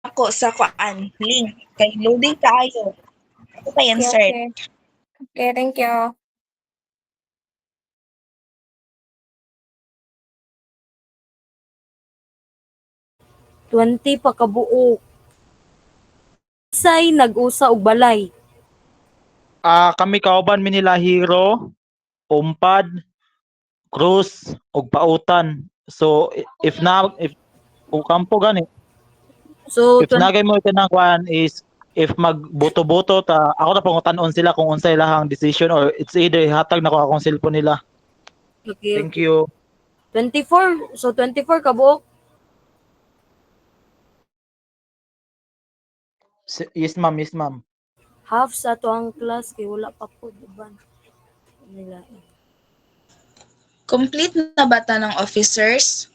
ako sa link kay loading kaayo. Ako pa Okay, insert. okay. Okay, thank you. Twenty pa kabuok. Say nag-usa og balay. Kami kauban mi nila Hero, Umpad, Cruz ug Pautan. So if kampo gani, So if nagay mo kanang kuan is if magboto-boto ta ako na pangutan-on sila kung unsay lahang decision or it's either hatag nako akong cellphone nila. okay, Thank you. 24. So 24 kabuok. Yes ma'am, yes ma'am. Half sa to ang class kay wala pa po uban nila. Complete na ba ta ng officers?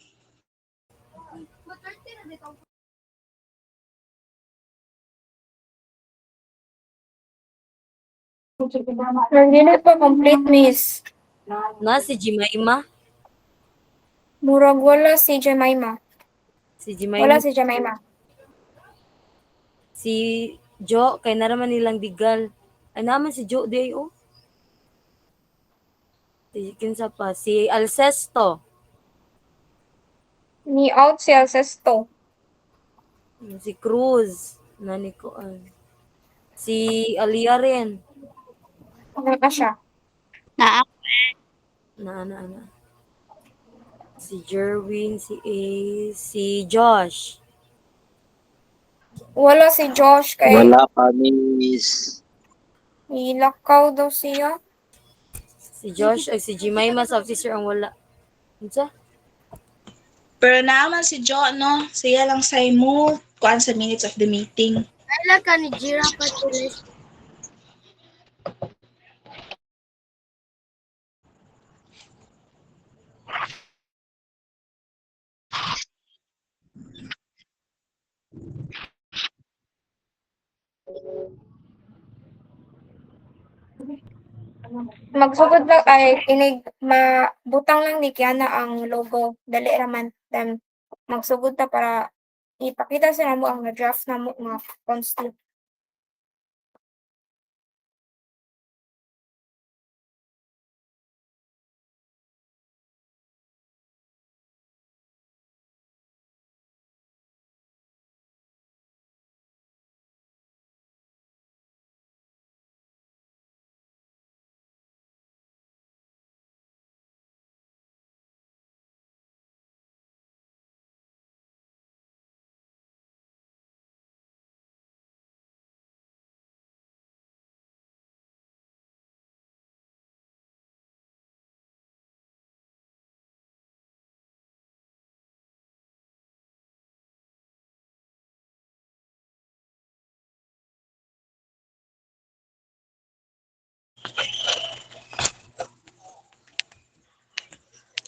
Hindi pa complete, miss. Na si Jimaima. Murag wala si Jemima. Si Jimaima. Wala si Jemima. Si Jo kay naraman nilang digal. Ay naman si Jo day oh. Si kinsa pa si Alcesto. Ni out si Alcesto. Si Cruz nani ko si Alia rin. Wala ka siya. Na. Si Jerwin, si Ace, si Josh. Wala si Josh kay Wala pa, miss. ilakaw daw siya. Si Josh ay si Jimaima sa officer ang wala. Unsa? Pero naman si Jo, no? Siya lang say mo kuan sa minutes of the meeting. Kailan ka ni Jira Patulis? Magsugod lang ay kinig mabutang lang ni Kiana ang logo. Dali raman then magsugod ta para ipakita sa namo ang draft namo nga constitute.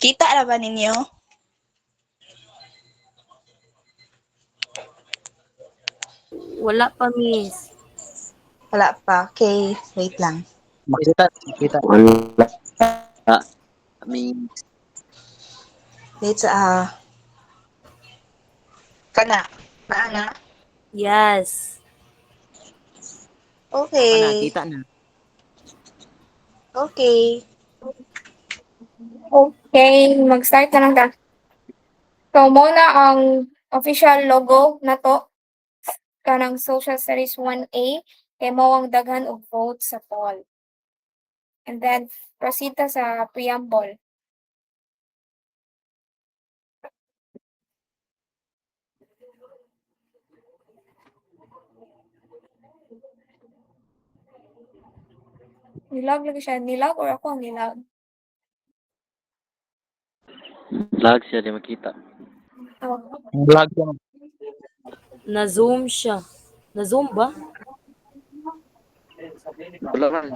Kita na ba ninyo? Wala pa miss. Wala pa. Okay, wait lang. Makita. Wala. Miss. Wait sa kana. Naana? Yes. Okay. Kita na. Okay. Okay, mag-start na lang ta. So, muna ang official logo na to kanang Social Studies 1A kay mao ang daghan og vote sa poll. And then proceed ta sa preamble. Nilag lagi siya. Nilag or ako ang nilag? Lag siya di makita. Oh. Vlog ko. Na-zoom siya. Na-zoom ba? Wala man.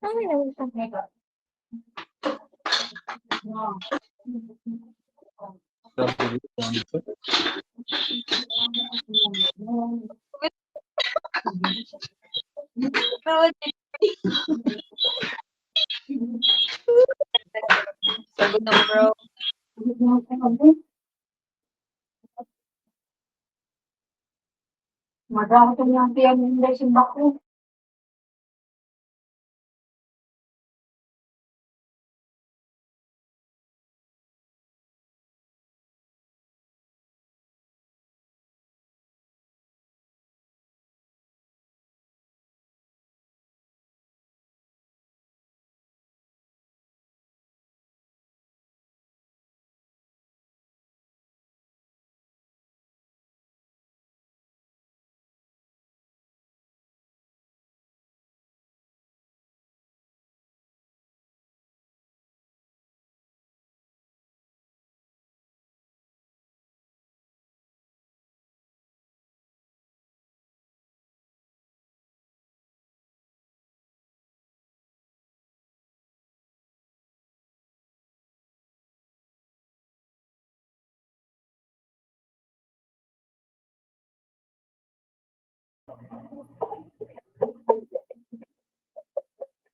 Ano yun? Butang bro. Madami ko yung tiyan yung lesson back ko.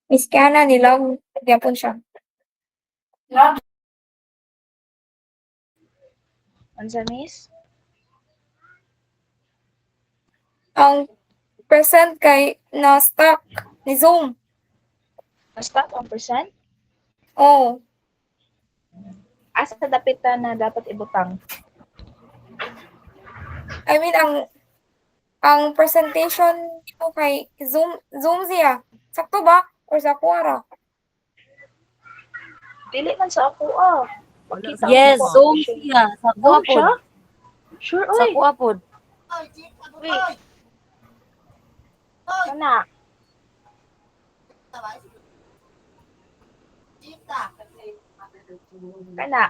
Miss Kiana, nilaw. Gyapon siya. Unsa miss? Ang present kay na stock ni Zoom. Stop ang percent? Oh, Asa dapit na dapat ibutang? I mean ang presentation ko kay Zoom siya. Sakto ba? Or sa kuwara? Dili man sa ako Pakita Yes, ako. Zoom siya. Sa Zoom kuha siya? pod. Sure, Sa oy. kuha pod. Wait. Kana. Kana.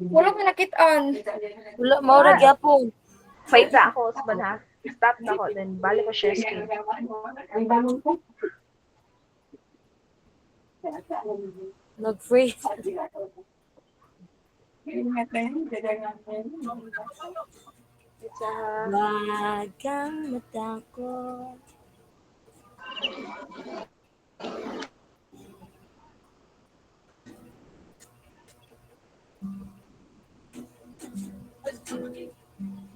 Wala ko nakitaan. Wala mao ra gyapon. Wait na ako sa ha. Stop na ako, then balik ko share screen. Nag-freeze. Wag kang matakot.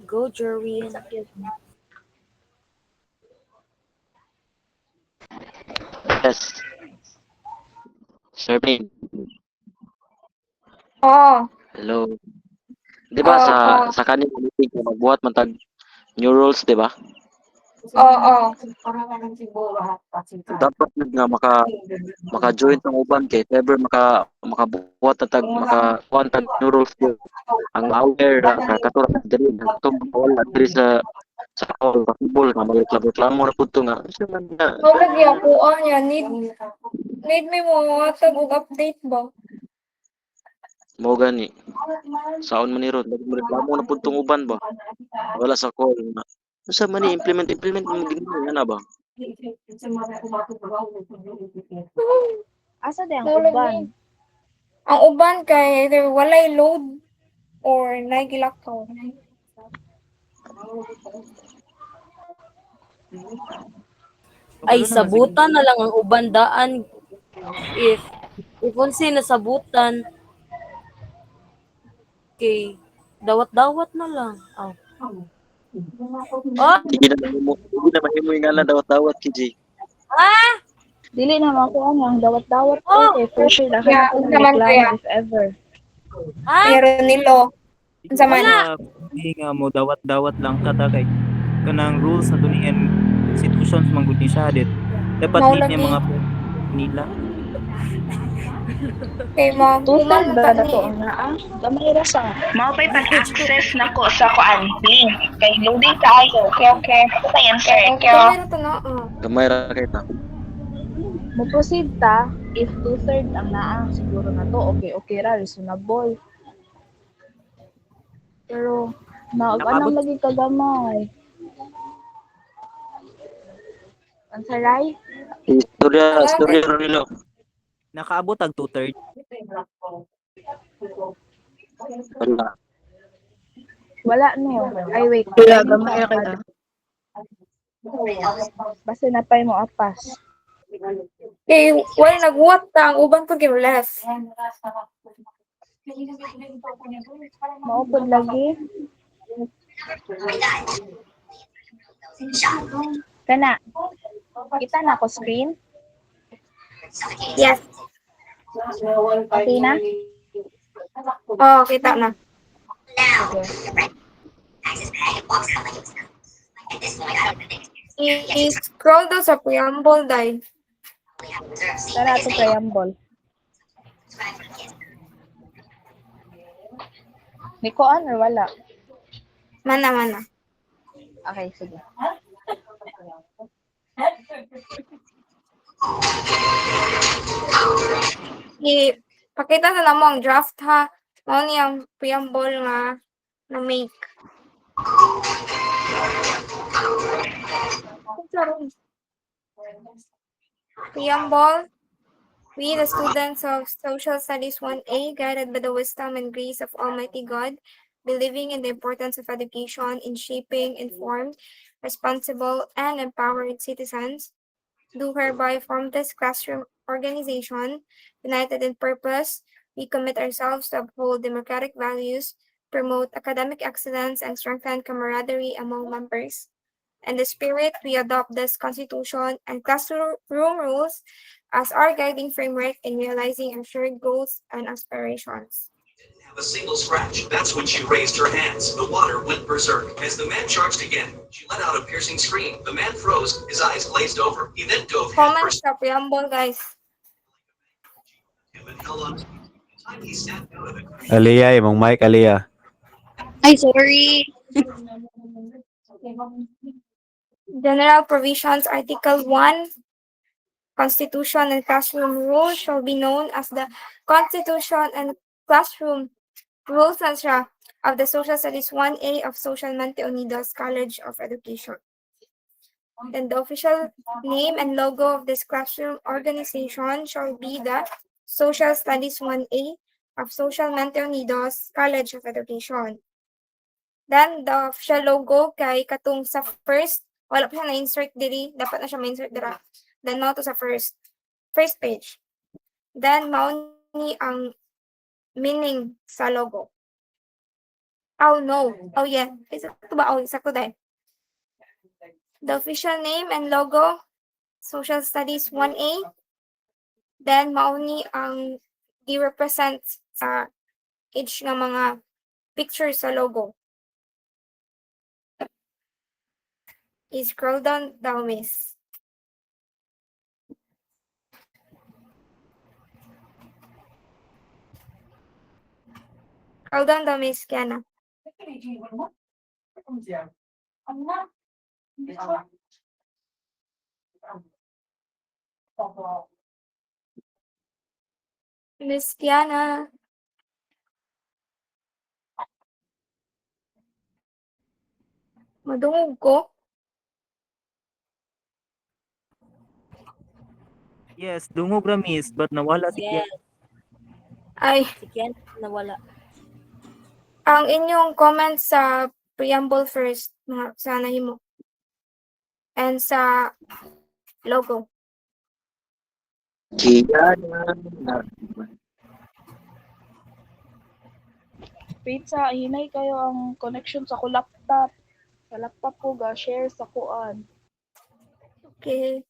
Go, Jerwin. Yes. Sir Bin, Oh, hello. Di ba sa Oo. sa kanila meeting ko magbuhat man tag new rules, di ba? oo. Dapat yun nga maka-join ang uban kay if ever makabuhat na tag makakuha tag new rules yun. Ang aware katulad diri nagtong wala diri sa call basketball nga magreklamo na pud to nga. Siya man na How lagi ako niya need may mga tag og update ba? mo gani. Saon man ni Rod, magreklamo na pud tong uban ba? Wala sa call na. Sa man implement mo gini na ba? Asa di ang Wala uban? ni. Ang uban kay either walay load or nagilakaw. Ay, sabutan na lang ang uban daan. If unsay nasabutan, kay dawat-dawat na lang. Oh. Oh, Hindi na mahimo yung ngalan dawat-dawat kiji. Dili na makuha nga ang dawat-dawat ko Oh! kay for sure Yeah, ako ng naman reklamo kaya. if ever. ha? Pero nilo. Sa man. Hinga mo dawat-dawat lang kada kay kanang rules na tunian institutions man gud ni siya dit. Dapat Mao need niya lagi. mga nila. Kay mga Tutal human ba man na to ni. ang naa? Gamay ra sa. Mao pay pag-access nako sa kuan link kay loading kaayo. Okay. Pasayan sir. Kamay na to na. Gamay ra kay ta. Mo proceed ta if 2/3 ang naa siguro na to. Okay ra reasonable. Pero anong lagi kagamay? Ang saray? Istorya nilo. Nakaabot ang 2/3. Wala. Wala no. Ay wait. Wala, gamay ra kita. Basta napay mo apas. Kay wala nagwat ta ang uban pud kay left. Maupod lagi. Kana. Kita na ako screen. Yes. Okay na? Oh, kita na. I-scroll daw sa preamble dai. Tara to preamble. May kuan or wala? Mana. Okay, sige. Pakita na lang mo ang draft ha. Mao ni ang preamble nga na make. Preamble. We, the students of Social Studies 1A, guided by the wisdom and grace of Almighty God, believing in the importance of education in shaping informed, responsible, and empowered citizens, do hereby form this classroom organization, united in purpose. We commit ourselves to uphold democratic values, promote academic excellence, and strengthen camaraderie among members. In the spirit, we adopt this constitution and classroom rules as our guiding framework in realizing our shared goals and aspirations. Have a single scratch. That's when she raised her hands. The water went berserk. As the man charged again, she let out a piercing scream. The man froze, his eyes glazed over. He then dove Comment headfirst sa preamble, guys. and held on. The time he snapped out of it. Aliyah, imong mic, Aliyah. Ay, sorry. General Provisions, Article 1, Constitution and Classroom Rules shall be known as the Constitution and Classroom Rules of the Social Studies 1A of Social Mente Unidas College of Education. And the official name and logo of this classroom organization shall be the Social Studies 1A of Social Mente Unidas College of Education. Then, the official logo kay katong sa first, wala pa siya na-insert diri, dapat na siya ma-insert dira. Then, no to sa first page. Then, mao ni ang meaning sa logo. Oh, no. Oh, yeah. Sakto ba? Oh, sakto dahil. The official name and logo, Social Studies 1A. Then, mao ni ang i-represent sa each nga mga pictures sa logo. I-scroll down, miss. Scroll down, miss, Kiana. Miss Kiana. Madungog ko. Yes, dungog ra miss, but nawala si Yes, Kian. Ay, si Kian nawala. ang inyong comment sa preamble first, sa nahimo. And sa logo. Pizza, hinay kayo ang connection sa ko laptop. Sa laptop ko ga share sa kuan. Okay.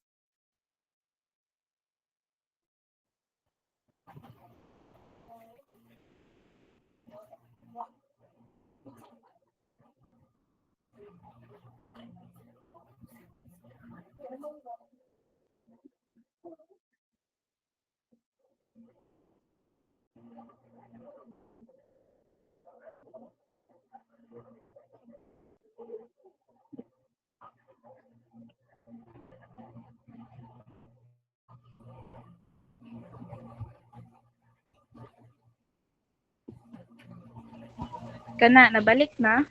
Kana, nabalik na?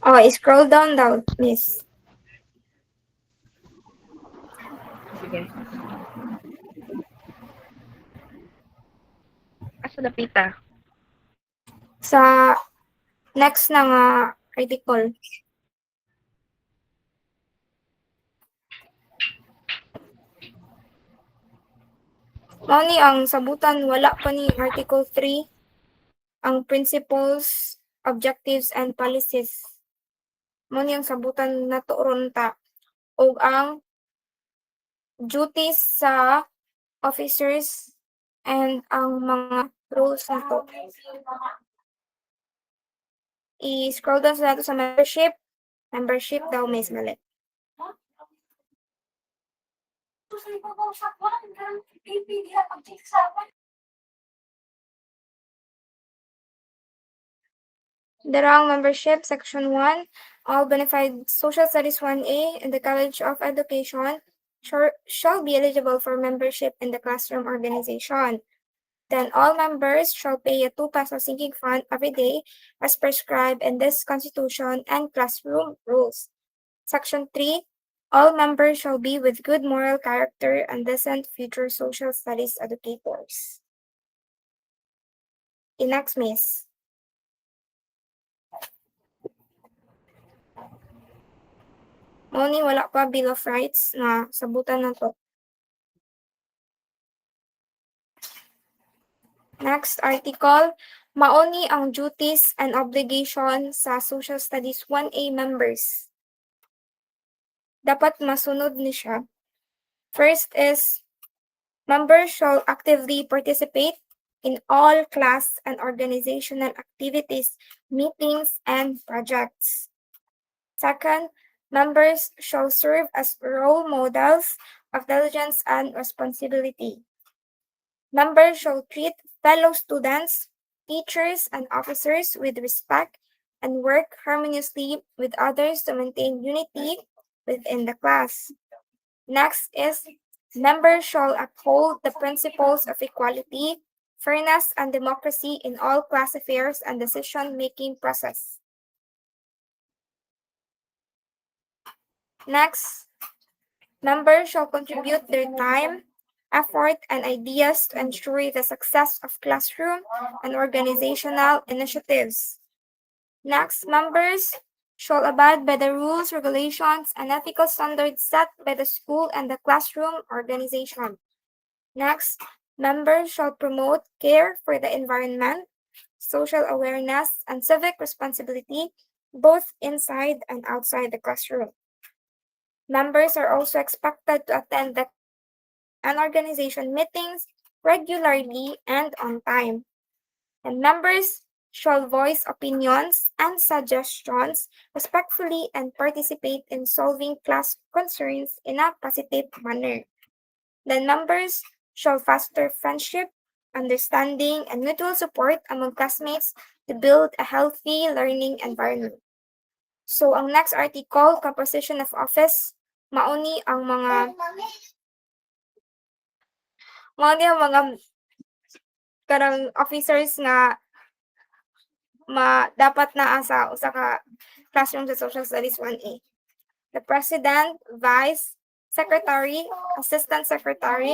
Oh, scroll down daw, miss. Sige. Asa dapita? Sa next na nga article. Mao ni ang sabutan wala pa ni Article 3 ang principles, objectives and policies. Mao ni ang sabutan nato ron ta ug ang duties sa officers and ang mga rules nato. I-scroll down sa nato sa membership. Membership daw, Miss Mali. Darang membership, Section 1, all Bonafide Social Studies 1A in the College of Education shall be eligible for membership in the classroom organization. Then all members shall pay a 2 peso sinking fund every day as prescribed in this constitution and classroom rules. Section 3, all members shall be with good moral character and decent future social studies educators. Next, Miss. Mao ni wala pa Bill of Rights na sabutan na to. Next article, mao ni ang duties and obligations sa Social Studies 1A members. Dapat masunod ni siya. First is, members shall actively participate in all class and organizational activities, meetings, and projects. Second, members shall serve as role models of diligence and responsibility. Members shall treat fellow students, teachers, and officers with respect and work harmoniously with others to maintain unity within the class. Next is, members shall uphold the principles of equality, fairness, and democracy in all class affairs and decision-making process. Next, members shall contribute their time, effort, and ideas to ensure the success of classroom and organizational initiatives. Next, members shall abide by the rules, regulations, and ethical standards set by the school and the classroom organization. Next, members shall promote care for the environment, social awareness, and civic responsibility, both inside and outside the classroom. Members are also expected to attend the and organization meetings regularly and on time. And members shall voice opinions and suggestions respectfully and participate in solving class concerns in a positive manner. Then members shall foster friendship, understanding, and mutual support among classmates to build a healthy learning environment. So, ang next article, composition of office, mauni ang mga karang officers nga dapat naa sa usa ka classroom sa Social Studies 1A. The President, Vice, Secretary, Assistant Secretary,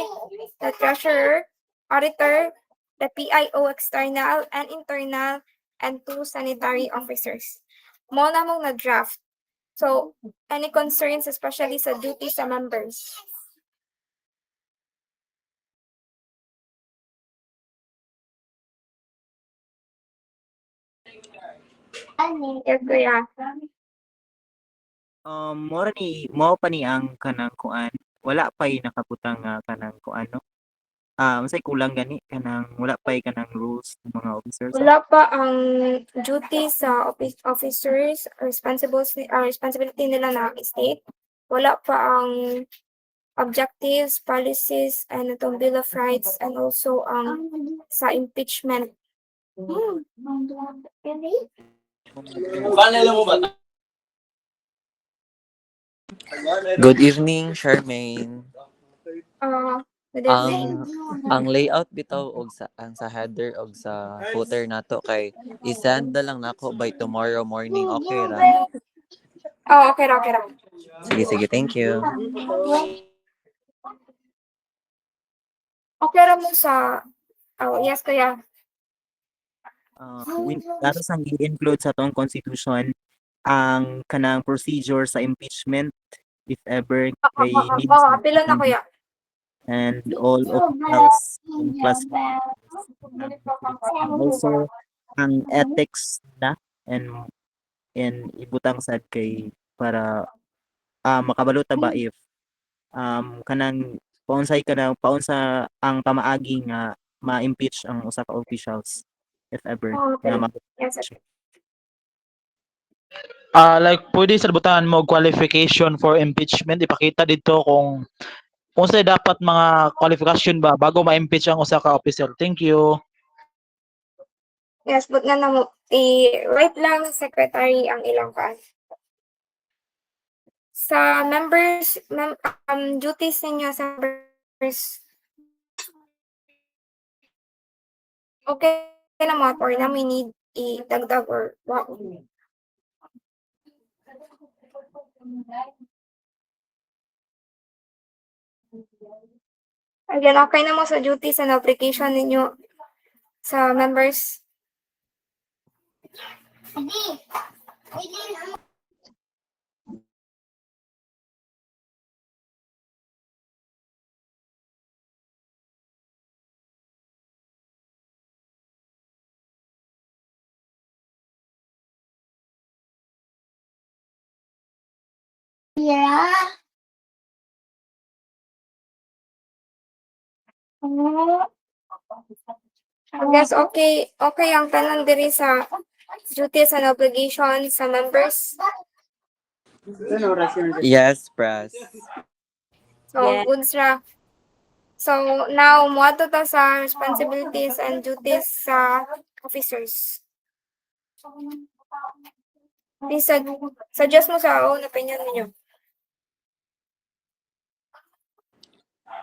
the Treasurer, Auditor, the PIO external and internal, and 2 sanitary officers. Mo na mong na-draft. So, any concerns especially sa duty sa members? Yes, kuya. Mao pa ni ang kanang kuan. Wala pa'y nakabutang nga kanang kuan no. Unsay kulang gani kanang wala pa'y kanang rules ng mga officers. Wala pa ang duty sa officers, responsibility nila na state. Wala pa ang objectives, policies, and itong Bill of Rights, and also ang sa impeachment. Good evening, Charmaine. Good evening. Ang layout bitaw og sa header og sa footer nato kay i-send na lang nako by tomorrow morning, okay ra? Oh, okay ra. Sige, thank you. Okay ra mo sa yes, kuya. Dato sang i-include sa tong constitution ang kanang procedure sa impeachment if ever kay Apila na, kuya. and all officials in class and also ang ethics na and ibutang sad kay para makabalota ba if kanang paunsa ang pamaagi nga ma-impeach ang usa ka officials if ever Okay. nga Yes, sir. Like pwede sa butahan mo qualification for impeachment, ipakita dito kung unsay dapat mga qualification ba bago ma-impeach ang usa ka officer. Thank you. Yes, but nga na mo, i-write lang sa secretary ang ilang sa members, duties ninyo sa members, okay na mo, or na may need i-dagdag or what? Again, okay na mo sa duties and application ninyo sa members. Yeah. I guess okay ang tanan diri sa duties and obligations sa members. Yes, press. So, Yes. goods ra. So, now, moadto ta sa responsibilities and duties sa officers. Please, suggest mo sa own opinion ninyo.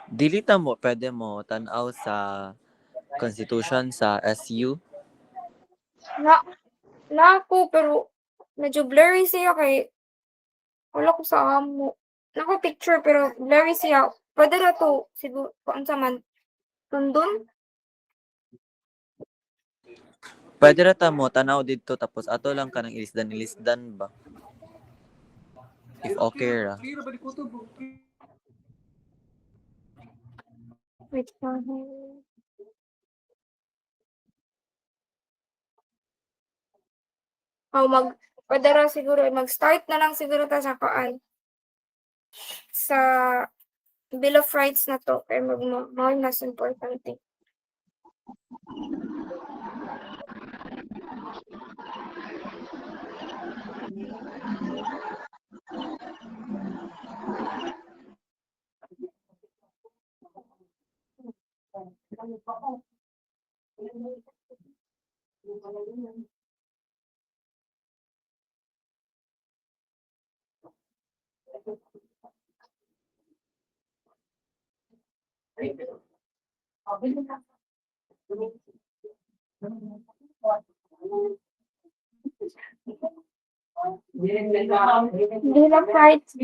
Dili ta mo pwede mo tan-aw sa constitution sa SU. Na ako, pero medyo blurry siya kay wala ko sa amo. Nako picture pero blurry siya. Pwede na to, siguro, kung sa man, tundon. Pwede ra ta mo tanaw didto tapos ato lang kanang ilisdan ba. If okay ra. Wait lang. Pwede ra siguro, mag-start na lang siguro ta sa sa Bill of Rights na to, kaya mas importante. Bill of Rights.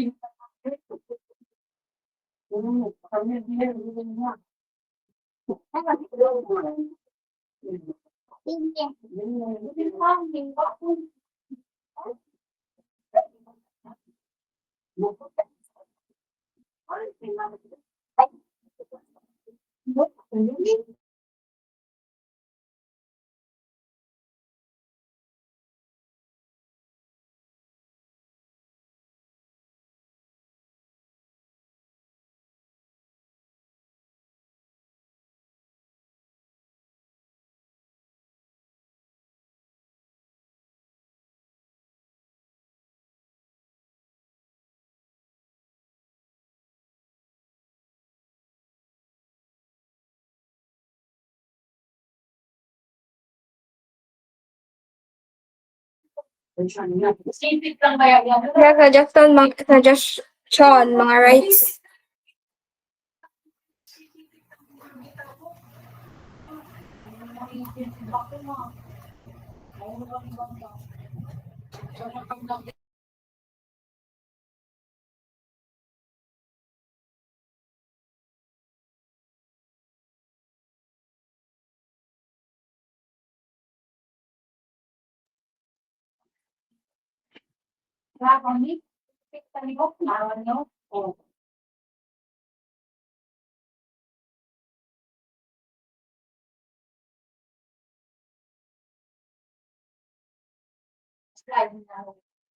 Suggestion, mga rights.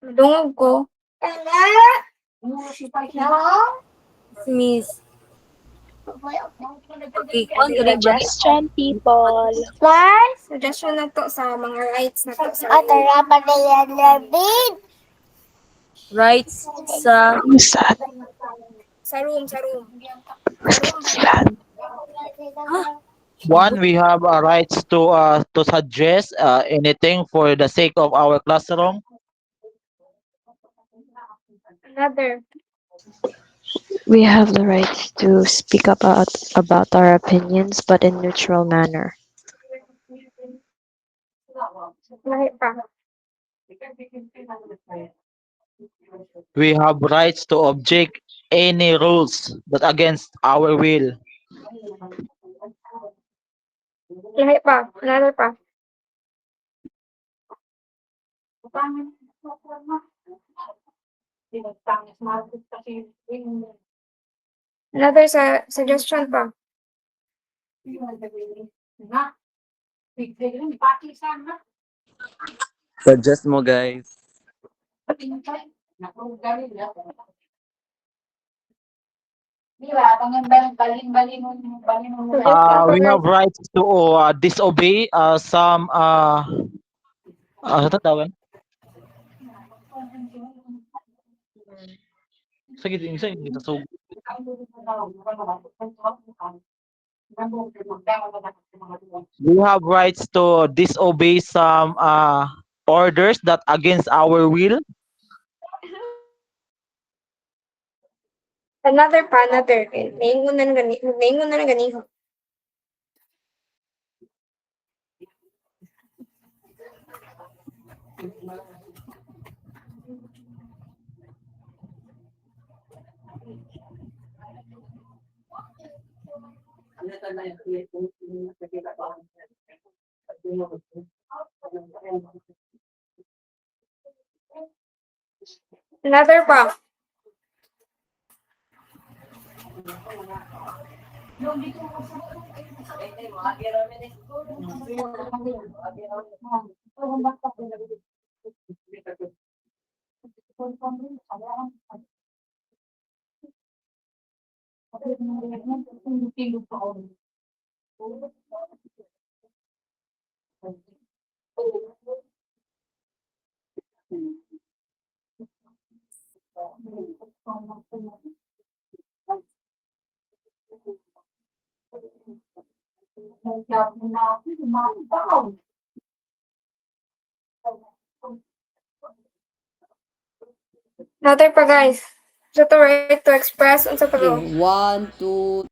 Madungog ko. Miss. Okay, kuan diri ba? Suggestion, people. Suggestion na to sa mga rights na to sa Rights sa sa room. One, we have rights to suggest anything for the sake of our classroom. Another. We have the right to speak about our opinions, but in neutral manner. Lahi pa. We have rights to object any rules that against our will. Lahi pa. Another pa. Another suggestion pa. Suggest mo guys. We have rights to disobey some ano tatawag? Sige, sige, so we have rights to disobey some orders that against our will. Another. Naingon na ng ganiho. Another pa. Another pa, guys. So to right to express unsa pa go. 1, 2,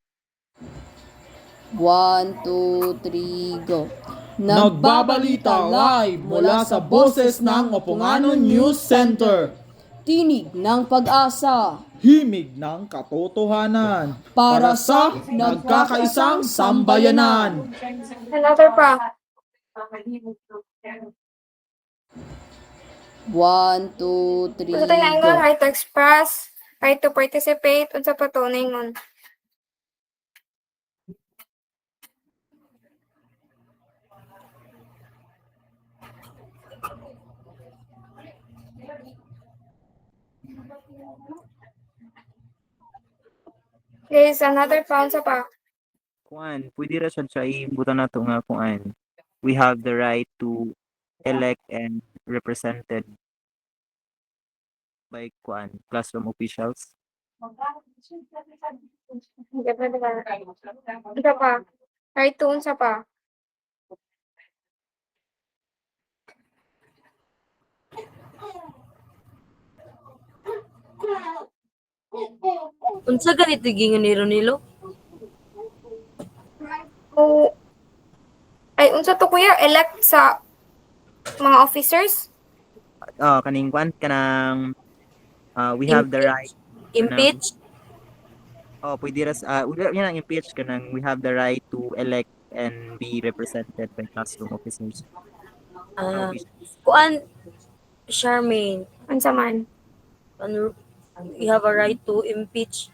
3, go. Nagbabalita live mula sa boses ng Opunganon News Center. Tinig ng pag-asa. Himig ng katotohanan Para sa nagkakaisang sambayanan. Another pa. 1, 2, 3, Unsa tayo naingon? go. Right to express, right to participate, unsa pa to naingon? Guys, another pa, unsa pa? Kuan, pwede ra sad sa ibutan nato nga kuan. We have the right to elect and represented by kuan classroom officials. Unsa pa? Right to unsa pa? Unsa ganito gingon ni Ronilo? O ay unsa to kuya? Elect sa mga officers? Kaning kuan kanang we have the right Impeach? pwede ra yan ang impeach kanang we have the right to elect and be represented by classroom officers. Kuan Charmaine, Unsa man? ano, you have a right to impeach.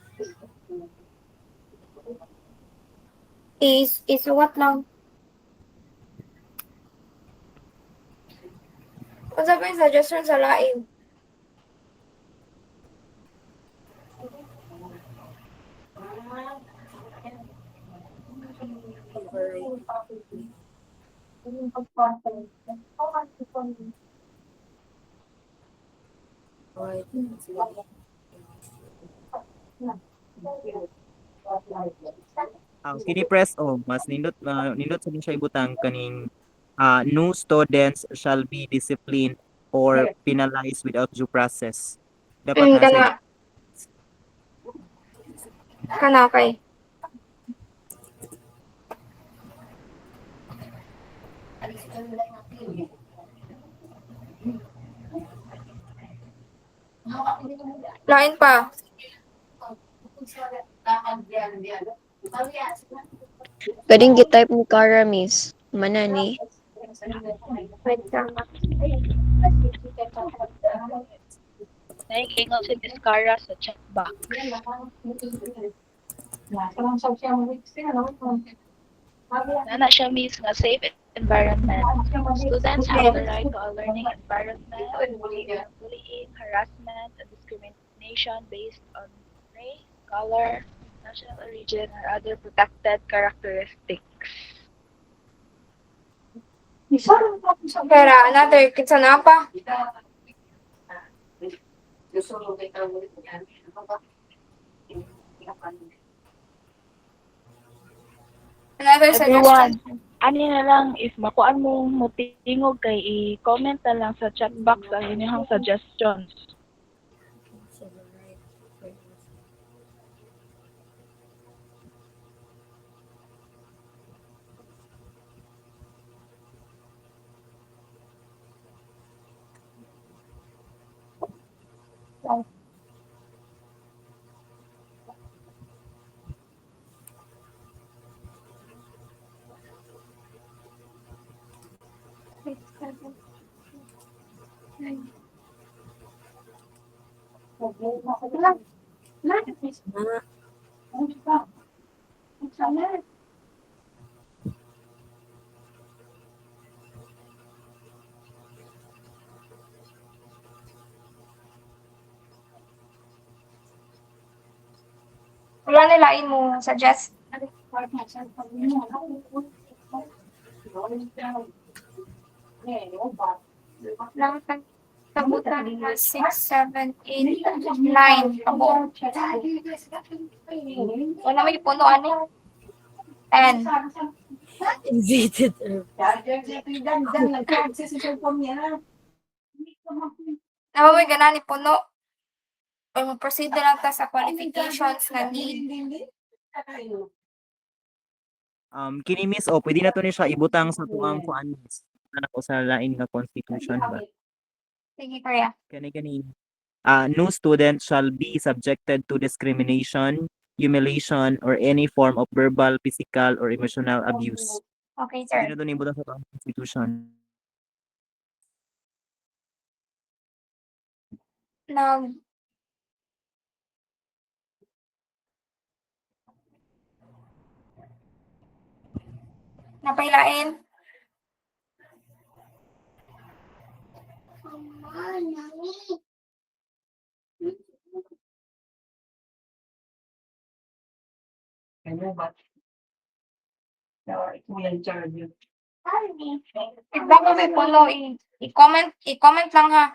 Is what lang? Kung sabi yung suggestion sa lain. Kini press o mas nindot sa din siya ibutang kaning no students shall be disciplined or penalized without due process. Dapat nasa Kana. Kana, okay. Lain pa. Pwedeng gitype ni Kara, miss. Manani. Wait lang. Naiingaw si Discara sa chat box. Nana siya miss nga safe environment. Students have the right to a learning environment free of bullying, harassment, and discrimination based on race, color, national origin, or other protected characteristics. Pero another, kitsa na pa. Another Everyone, suggestion. ani na lang, if makuan mo motingog kay i-comment na lang sa chat box ang inyong suggestions. Wala nilain mo suggest. Lang kabutan na 6, 7, 8, 9. Kabo. Wala may puno, ano? 10. Invaded. Nawa may gana ni puno. Or mag-proceed na lang ta sa qualifications na need. Kini miss o pwede na to ni siya ibutang sa tuang kuan miss. Anak ko sa lain nga constitution ba. Sige, Kuya. Kani no student shall be subjected to discrimination, humiliation, or any form of verbal, physical, or emotional abuse. Okay, Pwede sir. na to ni ibutang sa tuang constitution. Nag napailain. Bago may puno, i-comment lang ha.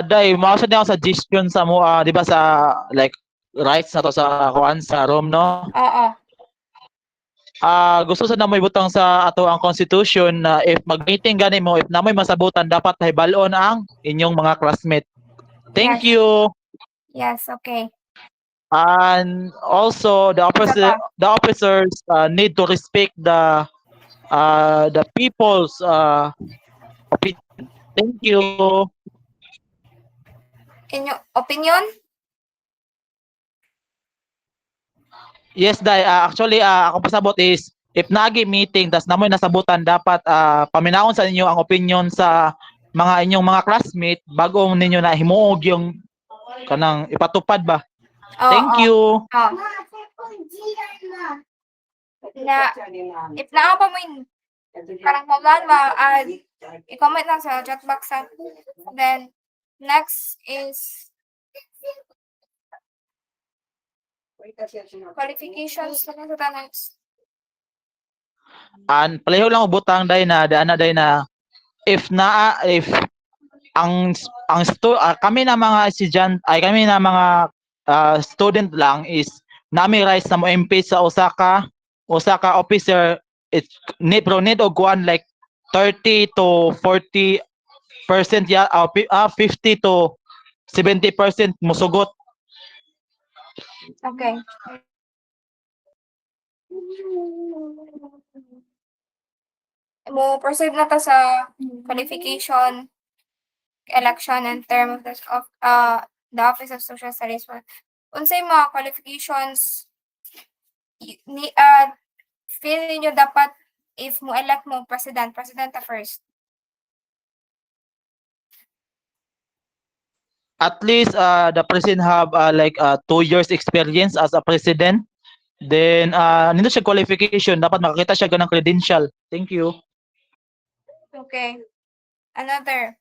Day, mao sa ako suggestion sa mo, di ba sa like rights na to sa kuan sa room, no? Oo. Gusto sa namoy butang sa ato ang constitution na if mag-meeting gani mo, if namoy masabutan dapat hibalon ang inyong mga classmate. Thank Yes. you. Yes, okay. And also the officers need to respect the people's opinion. Thank you. Inyo opinion? Yes, Day. Actually, ako pasabot is if nagi meeting tas namoy nasabutan dapat paminaon sa inyo ang opinion sa mga inyong mga classmate bago ninyo na himuog yung kanang ipatupad ba. Thank you. Na if naa pa mo Parang hold on, i-comment lang sa chat box ha. Then, next is qualifications na sa next. Pareho lang butang day na if kami na mga kami na mga student lang is nami rights na mo MP sa Osaka officer, it need og kuan like 30 to 40% 50 to 70% musugot. Okay. Mo proceed na ta sa qualification, election, and term of the Office of Social Studies. Unsay mga qualifications feel niyo dapat if mo elect mo president first? At least the president have 2 years experience as a president. Then nindot siya qualification, dapat makakita siya ganang credential. Thank you. Okay. Another.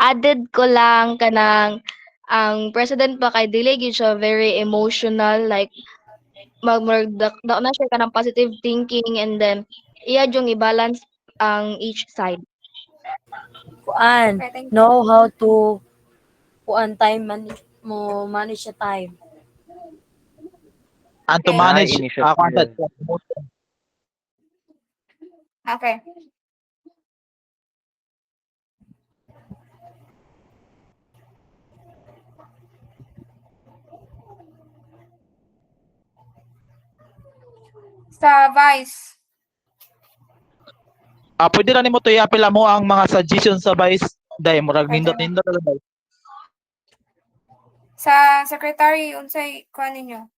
Added ko lang kanang ang president pa kay dili gyud siya very emotional, like na siya kanang positive thinking, and then iya yung i-balance ang each side. Kuan, Okay, thank you. know how to manage the time. And to Okay. manage initiative. Okay. Sa vice. Pwede na nimo to i-apila mo ang mga suggestions sa vice day murag Pwede nindot talaga. Sa secretary, unsay kuan ninyo?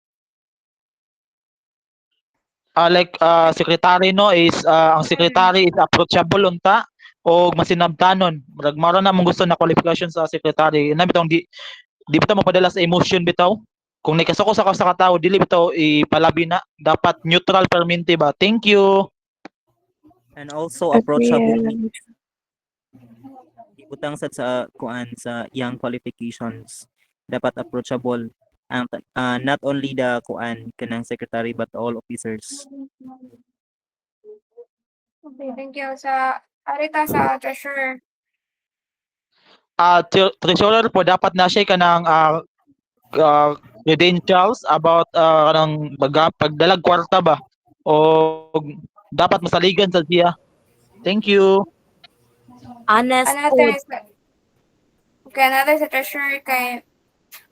Secretary no is ang secretary is approachable unta o masinabtanon. Murag maro na mong gusto na qualification sa secretary. Na bitong di bitaw mapadala sa emotion bitaw. Kung nakasuko sa katao, dili bitaw ipalabi na. Dapat neutral permente ba. Thank you. And also approachable means ibutang sa kuan sa iyang qualifications, dapat approachable ang not only the kuan kanang secretary but all officers. Okay, thank you. Sa arita sa treasurer. Treasurer po dapat na siya kanang credentials about kanang pagdalag kwarta ba o dapat masaligan sa siya. Thank you. Honest Another food. is okay, another sa treasurer kay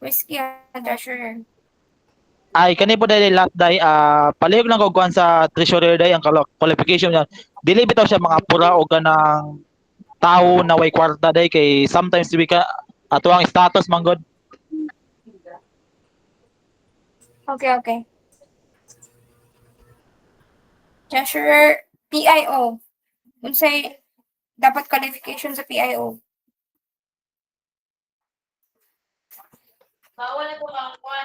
whiskey ang treasurer. Ay kani po dahil last day palihog lang ko kuan sa treasurer day ang qualification niya. Dili bitaw siya mga pura o ganang tao na way kwarta day kay sometimes we ka ato ang status man god. Okay. Treasurer, PIO. Unsay dapat qualification sa PIO?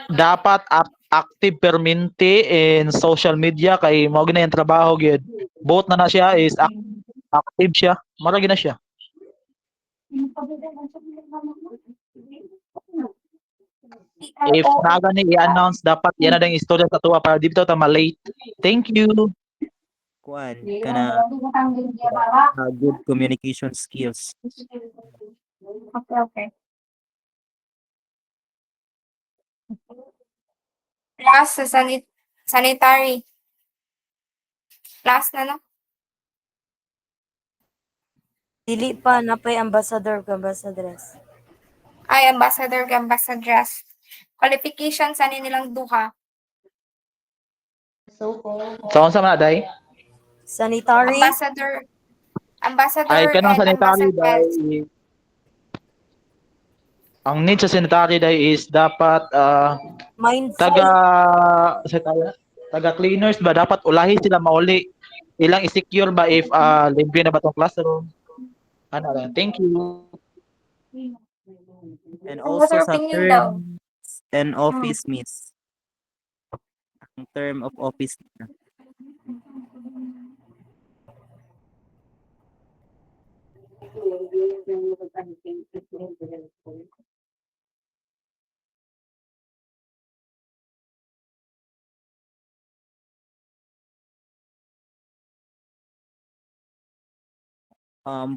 Dapat active permente in social media kay mao gina yung trabaho gyud. Both na siya is active siya. Mara gina siya. If naga ni i-announce dapat yan na dang istorya sa tuwa para di bitaw ta ma-late. Thank you. Kuan kana good communication skills. Okay. Last sa sanitary. Last na no? Dili pa napay ambassador ka ambassadress. Ay, ambassador ka ambassadress. Qualifications ani nilang duha. So unsa man day? Sanitary. Ambassador Ay kanang and sanitary day. ambassadress. Ang need sa sanitary day is dapat Mindful. taga cleaners ba dapat ulahi sila mauli ilang i-secure ba if libre na ba tong classroom. Ano lang. Thank you. And Ano sa also sa opinion daw? term and office meets. Ang term of office na.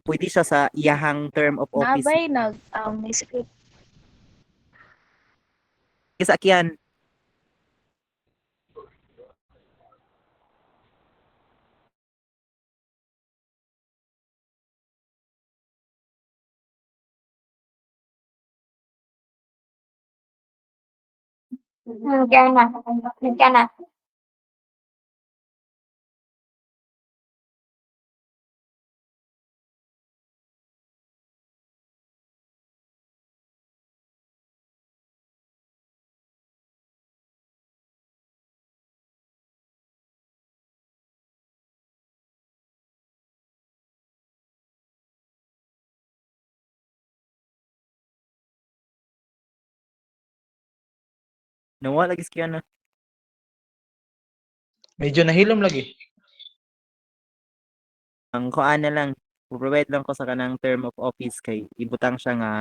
Pwede siya sa iyahang term of office. Nabay nag may script. Kisakyan. Kaya na. Kaya na. Nawala lagi siya na. Medyo nahilom lagi. Ang kuan na lang, provide lang ko sa kanang term of office kay ibutang siya nga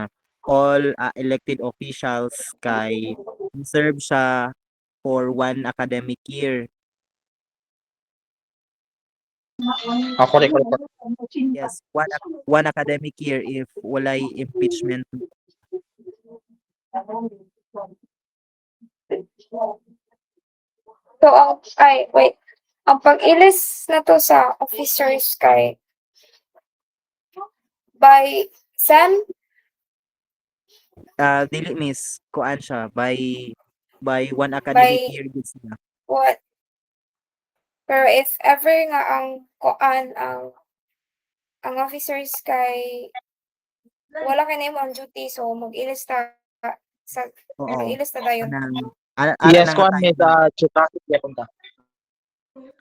all elected officials kay serve siya for 1 academic year. Correct. Yes, one academic year if walay impeachment. So, wait. Ang pag-ilis na to sa officers kay by Sam, Dili miss kuan siya by 1 academic by year gud siya. what? Pero if ever nga ang kuan ang officers kay wala kay nimo ang duty so mag-ilis ta sa Oo. mag-ilis ta dayon. Kanang Yes, na nga kuan time may na- chukasi kaya punta.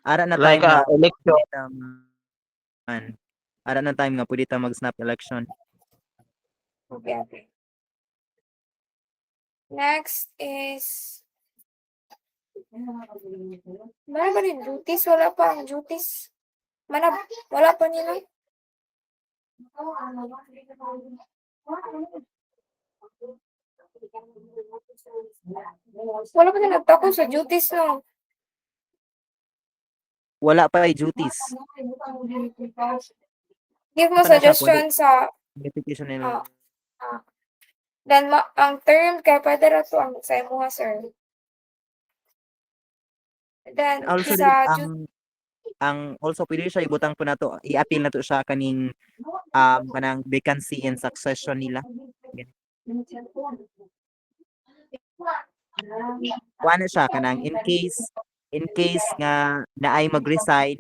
ara na Like time nga election. ara na time nga pwede ta mag-snap election. Okay. Next is Meron ba rin duties? Wala pa ang duties. Wala pa nila. Wala pa nila nagtako sa duties, no? Wala pa ay duties. Give mo Ano siya, suggestion sa Notification nila. then ang term kay pwede ra to ang sa imo sir. Then Also sa ang also pwede siya ibutang po nato i-appeal na to siya kaning kanang vacancy and succession nila. Kuan na siya kanang in case nga naay mag-resign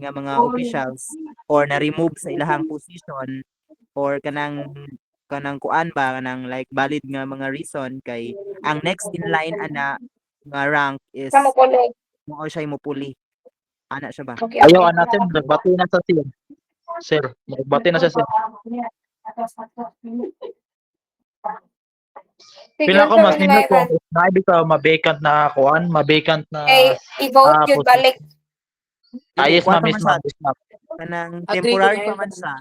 nga mga officials or na-remove sa ilahang position or kanang kuan ba kanang like valid nga mga reason kay ang next in line ana nga rank is sa mo pala. mo siya mupuli. Ana siya ba? Okay. Ayaw natin nagbati na sa sir. Sir, nagbati na siya sir. Pila ko mas nindot ko naibig ka ma-vacant na kuan, ma-vacant na i-vote yun position. balik. Yes, Kuwan ma'am, pa yes, man ma'am. siya. Kanang Agree temporary ko pa man siya.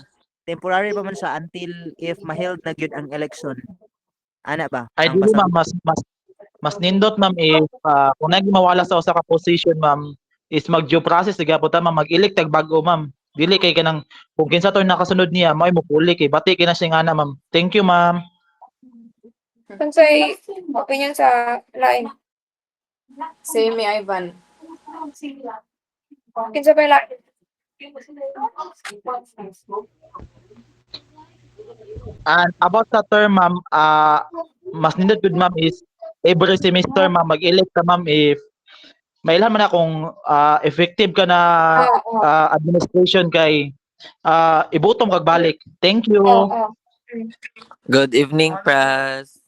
Temporary pa man siya until if ma-held na gyud ang election. Ana ba? Ay Ang dili basa ma'am, mas nindot ma'am if kung nagi mawala sa usa ka position ma'am is mag-due process gyapon ta ma'am mag-elect tag bago ma'am. Dili kay kanang kung kinsa to nakasunod niya mao mo puli kay bati kay na siya ngana ma'am. Thank you ma'am. Kansay opinion sa lain. Same me, Ivan. Kinsa pa lain? And about sa term ma'am, mas nindot gud ma'am is every semester ma'am mag-elect ka ma'am if mailan man akong effective ka na administration kay ibutom kag balik. Thank you. Good evening, Pras.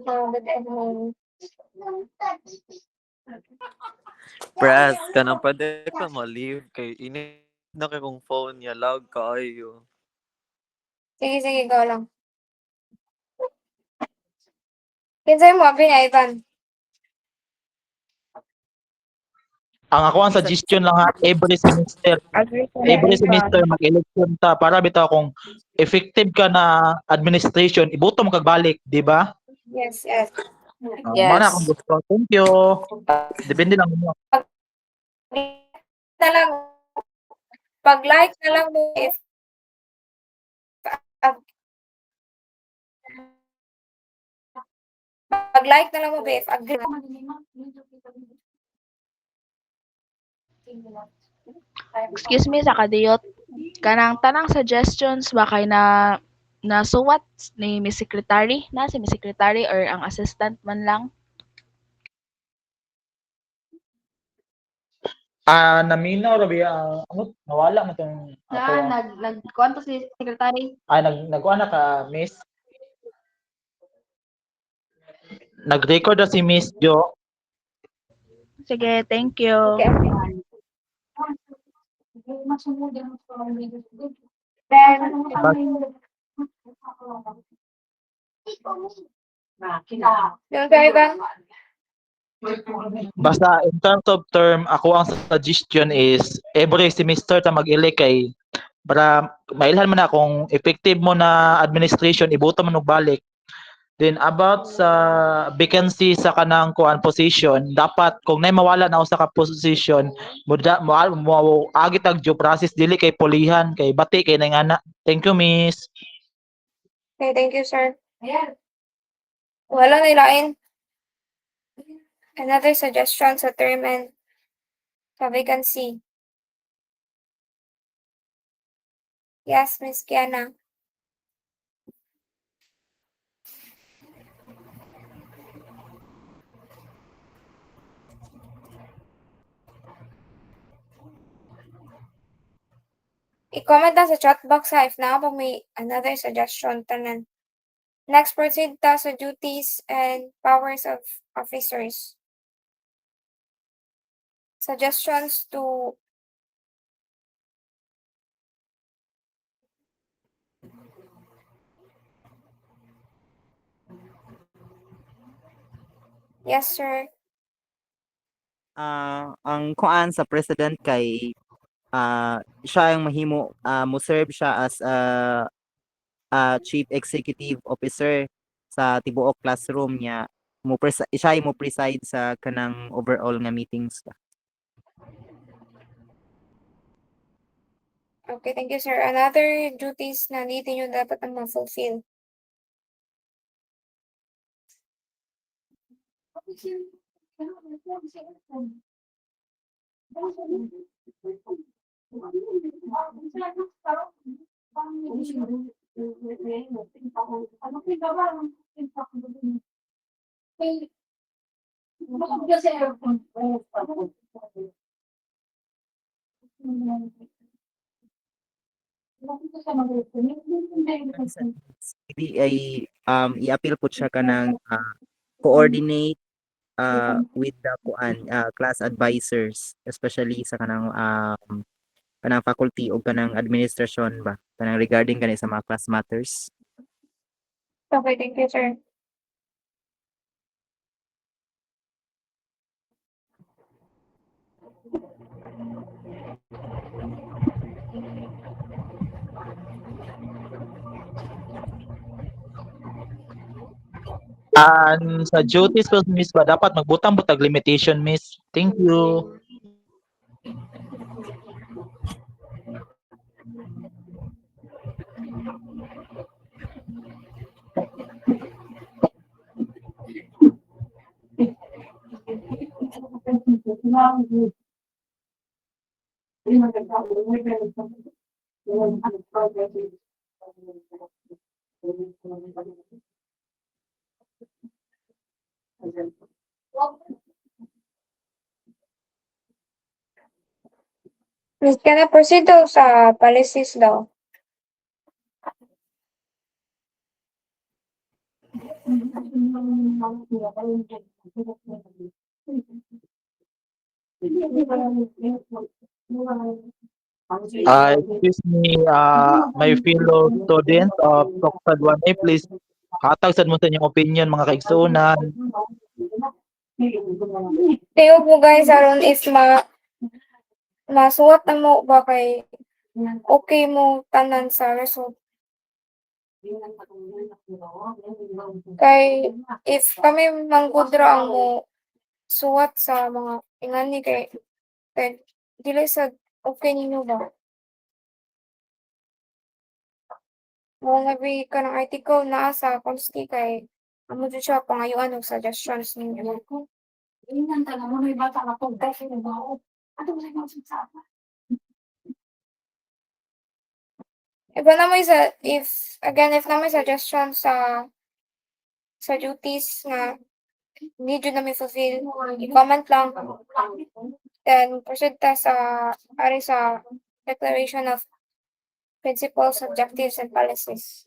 Good evening. Pras, kanang pwede ka ma-leave kay ini na kay kong phone niya lag kaayo. Sige, go lang. Kinsay mo, Ivan? Ang ako ang suggestion lang ha, every semester Agree ko na, Ivan. mag-election ta para bitaw kung effective ka na administration, iboto mo kagbalik, di ba? Yes, yes. Mana akong Yes. gusto. Thank you. Depende lang mo. Na lang, pag-like na lang mo if pag-like na lang mo if agree. Excuse me sa kadiyot. Kanang tanang suggestions ba kay na suwat ni Miss Secretary na si Miss Secretary or ang assistant man lang? Naminaw ra biya ano nawala mo tong ako. nagkuan to si secretary. Nagkuha na ka, Miss. Nag-record na si Miss Jo. Sige, thank you. Yung kayo ba? Basta in terms of term, ako ang suggestion is every semester ta mag-elect kay para mailhan mo na kung effective mo na administration, iboto mo balik. Then about sa vacancy sa kanang kuan position, dapat kung nay mawala na usa ka position, mo agit ang due process dili kay pulihan kay bati kay nangana. Thank you, Miss. Okay, thank you, sir. Wala nilain. Another suggestion sa term and sa vacancy. Yes, Miss Kiana. I-comment na sa chat box ha if na pa may another suggestion tanan. Next, proceed ta sa duties and powers of officers. Suggestions to Yes, sir. Ang kuan sa president kay siya ang mahimo mo serve siya as chief executive officer sa tibuok classroom niya siya mo preside sa kanang overall nga meetings. Okay, thank you, sir. Another duties na dito nyo dapat ang ma-fulfill. Hindi ay i-appeal po siya kanang coordinate with the class advisors, especially sa kanang faculty o kanang administration ba kanang regarding kani sa mga class matters. Okay, thank you, sir. Sa duties ko, Miss ba dapat magbutang-butag limitation, Miss. Thank you. Miss, can I proceed daw sa policies daw? Excuse me, my fellow students of Toksad 1A, please hatag sad mo sa inyong opinion mga kaigsuonan. Tayo po guys, aron if masuwat na mo ba kay okay mo tanan sa result. Kay if kami manggod ra ang mo suwat sa mga ingani kay dili sad okay ninyo ba? Mao nga kanang article naa sa Consti kay amo jud siya pangayuan og suggestions ninyo. Ingnan ta mo may bata nga pagdai sa bao. Ato sa sa. Iba na may sa if na may suggestion sa duties nga hindi jud namin fulfill, i-comment lang. Then proceed ta sa ari sa declaration of principles, objectives, and policies.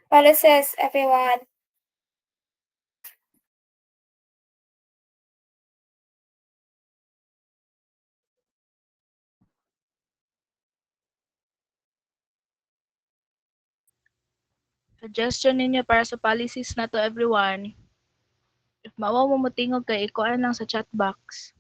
Policies, everyone. Suggestion ninyo para sa policies na to everyone. If maawa mo motingog kay ikuan lang sa chat box.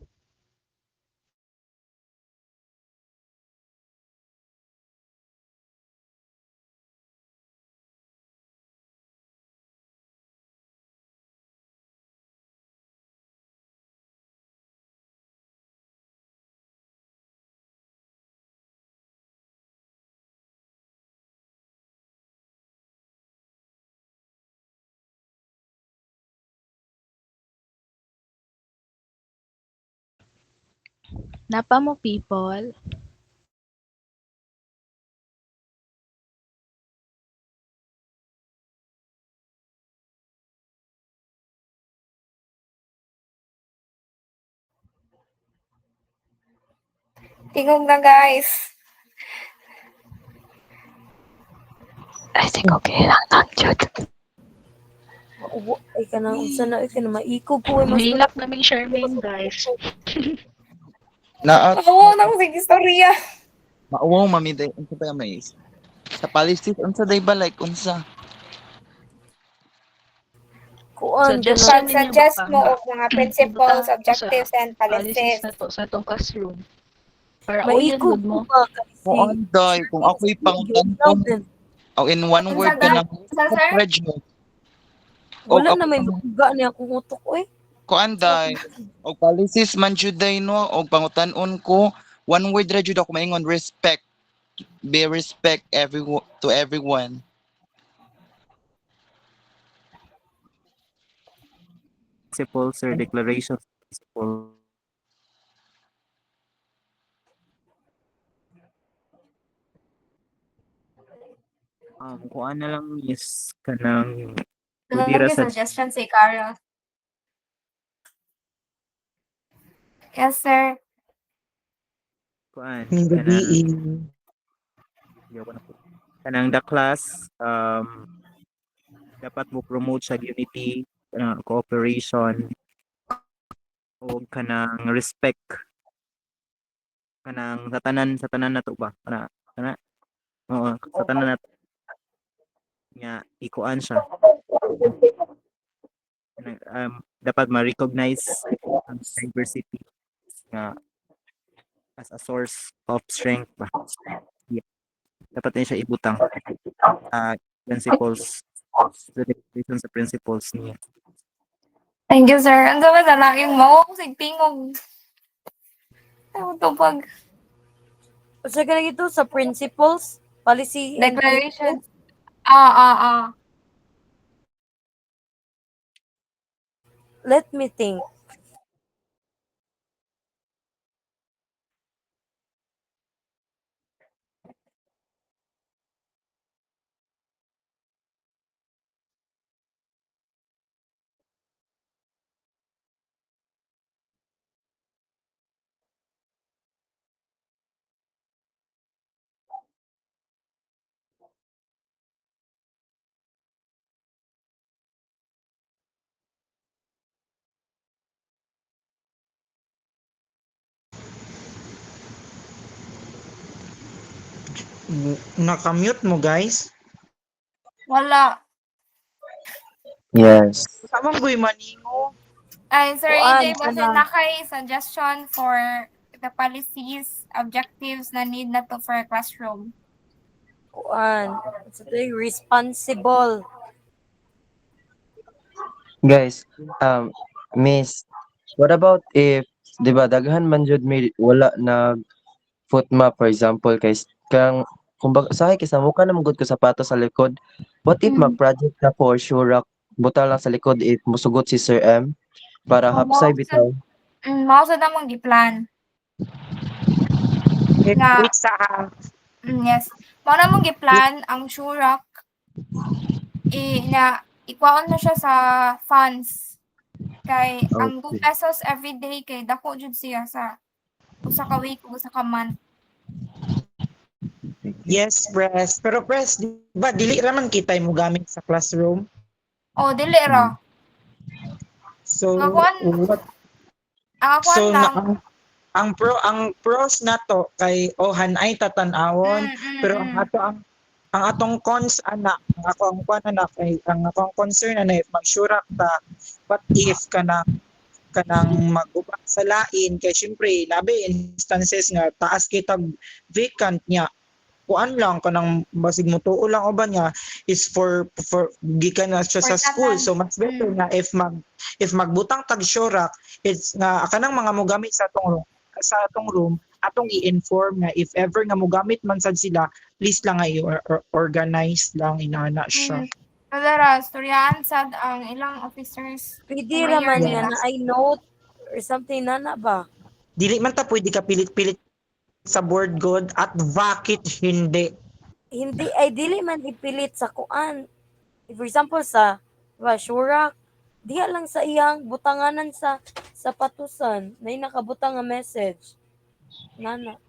Napa mo people? Tingog na guys. I think okay lang lang, Jud. Mauwa ay kanang unsa na ay kanang maikog ko ay mas Muhilak naming Charmaine guys. Naat Oo, na ko sige istorya. mauwaw mamiday unsa pa may sa policies unsa day ba like unsa kuan Suggestion ninyo Pag-suggest ba mo nga og mga principles, ibutang objectives, sa and policies policies. na to sa atong classroom. Para uyon maikog gud ko mo. ba kasi kuan day kung ako'y pangutan o in one Unsa word ga? kanang Unsa sir? pressure og wala ako na may makuga ni akong utok oy. kuan day og policies man jud day no og pangutan-on ko one word ra jud ako maingon respect, be respect to everyone. Principles or declarations of principles. Kuan na lang is kanang pwede ra Mga sa suggestion si Carol. Yes, sir. kuan Ang gabi kanang the class dapat mo promote sa unity, cooperation o kanang respect kanang sa tanan nato ba kana oo sa tanan nato nga ikuan siya. Dapat ma-recognize ang diversity nga as a source of strength ba. Yeah. Dapat din siya ibutang principles, the declaration sa principles niya. Thank you, sir. Ang dami na lang yung mo. Sig tingog. Ano to pag Unsa ka ito sa principles, policy and declaration? Ah. let me think. Nakamute mo guys. Wala. Yes. Samang boy maningo. Ay, Sir Kuan AJ, basta kanang na kay suggestion for the policies, objectives na need na to for a classroom. kuan. It's very responsible. Guys, Miss, what about if, di ba, daghan man jud may wala nag foot map, for example, kay kang kumbaga sahay kaysa mukha naman gud ko sapatos sa likod. What if mag-project na for sure buta lang sa likod if musugot si Sir M para hapsay bitaw. Mao sa namang giplan. Nga, Wait sa yes. Mao namang giplan ang Shurak na ikwaon na siya sa funds. Kay ang 2 pesos every day kay dako jud siya sa usa ka week ug usa ka month. Yes, press. Pero press, di ba dili raman kita mo gamit sa classroom. Oh, dili ra. So Ang akuan, what ang akuan so lang. ang pros nato kay hanay tatan-awon pero ang atong cons ana ang akong kuan ana kay ang akong concern ana if magsurak ta what if kanang mag-ubang sa lain kay syempre labi instances nga taas kitag vacant niya kuan lang kanang basig mo tuo lang uban nga is for gikan na siya sa school so mas better na if magbutang tag syorak it's nga kanang mga mogamit sa atong room atong i-inform na if ever nga mogamit man sad sila please lang ay organize lang inana siya. Kadara, storyaan sad ang ilang officers. Pwede raman nga na I note or something na ba? Dili man ta pwede ka pilit-pilit sa board god at bakit hindi? Hindi ay dili man ipilit sa kuan. For example sa Shurak, diha lang sa iyang butanganan sa patusan na nakabutang nga message. Nana.